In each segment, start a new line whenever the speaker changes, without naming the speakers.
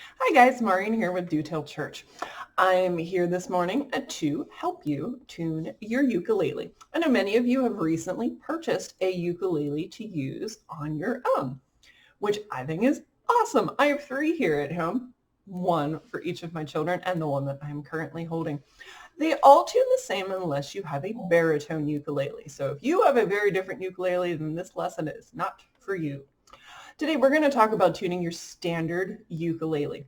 Hi guys, Maureen here with Do Tell Church. I'm here this morning to help you tune your ukulele. I know many of you have recently purchased a ukulele to use on your own, which I think is awesome. I have 3 here at home, one for each of my children and the one that I'm currently holding. They all tune the same unless you have a baritone ukulele. So if you have a very different ukulele, then this lesson is not for you. Today we're going to talk about tuning your standard ukulele.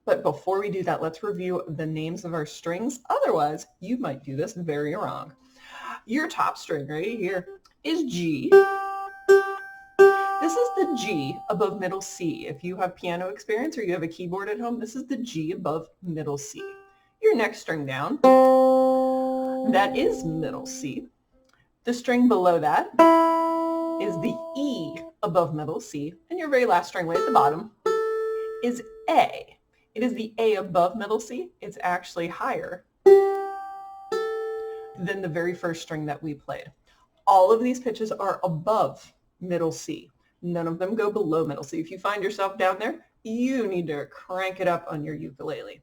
But before we do that, let's review the names of our strings. Otherwise, you might do this very wrong. Your top string right here is G. This is the G above middle C. If you have piano experience or you have a keyboard at home, this is the G above middle C. Your next string down, that is middle C. The string below that is the E above middle C. And your very last string way at the bottom is A. It is the A above middle C. It's actually higher than the very first string that we played. All of these pitches are above middle C. None of them go below middle C. If you find yourself down there, you need to crank it up on your ukulele.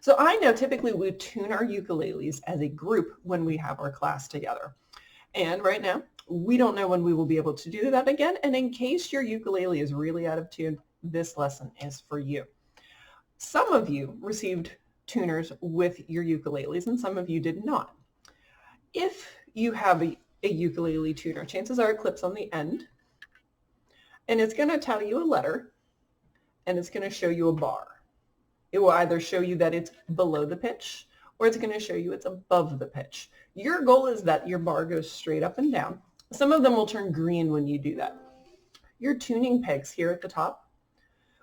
So I know typically we tune our ukuleles as a group when we have our class together. And right now, we don't know when we will be able to do that again. And in case your ukulele is really out of tune, this lesson is for you. Some of you received tuners with your ukuleles and some of you did not. If you have a ukulele tuner, chances are it clips on the end and it's going to tell you a letter and it's going to show you a bar. It will either show you that it's below the pitch or it's going to show you it's above the pitch. Your goal is that your bar goes straight up and down. Some of them will turn green when you do that. Your tuning pegs here at the top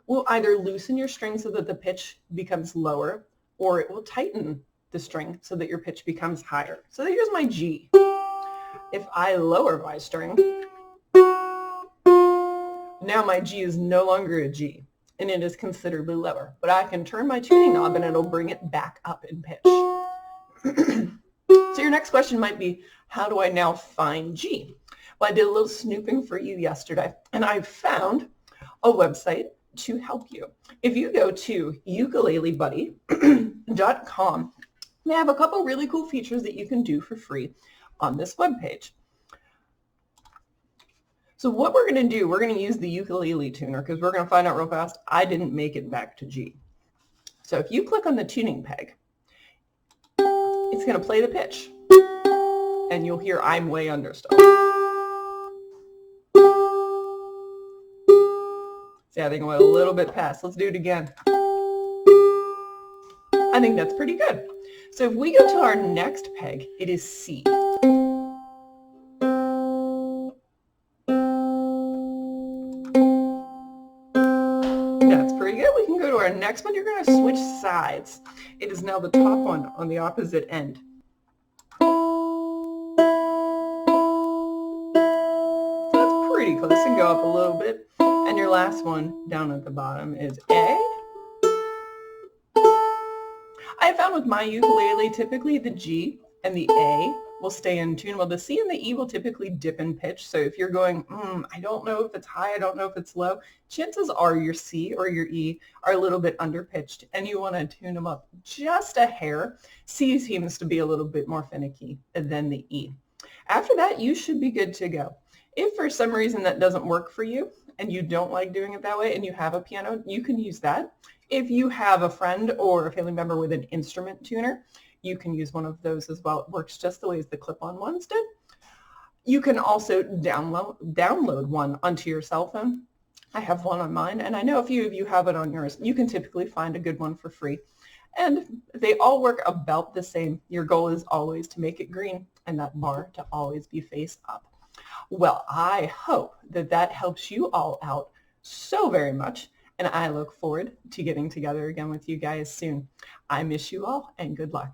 will either loosen your string so that the pitch becomes lower, or it will tighten the string so that your pitch becomes higher. So here's my G. If I lower my string, now my G is no longer a G, and it is considerably lower. But I can turn my tuning knob and it'll bring it back up in pitch. So your next question might be, how do I now find G? Well, I did a little snooping for you yesterday, and I found a website to help you. If you go to ukulelebuddy.com, they have a couple really cool features that you can do for free on this webpage. So what we're going to do, we're going to use the ukulele tuner because we're going to find out real fast I didn't make it back to G. So if you click on the tuning peg, it's going to play the pitch and you'll hear I'm way under still. See, I think I went a little bit past. Let's do it again. I think that's pretty good. So if we go to our next peg, it is C. That's pretty good. We can go to our next one. You're going to switch sides. It is now the top one on the opposite end. That's pretty close. And go up a little bit. And your last one down at the bottom is A. I found with my ukulele, typically the G and the A will stay in tune, while the C and the E will typically dip in pitch. So if you're going, I don't know if it's high, I don't know if it's low, chances are your C or your E are a little bit underpitched and you want to tune them up just a hair. C seems to be a little bit more finicky than the E. After that, you should be good to go. If for some reason that doesn't work for you and you don't like doing it that way and you have a piano, you can use that. If you have a friend or a family member with an instrument tuner, you can use one of those as well. It works just the way as the clip-on ones did. You can also download one onto your cell phone. I have one on mine, and I know a few of you have it on yours. You can typically find a good one for free. And they all work about the same. Your goal is always to make it green and that bar to always be face up. Well, I hope that that helps you all out so very much, and I look forward to getting together again with you guys soon. I miss you all, and good luck.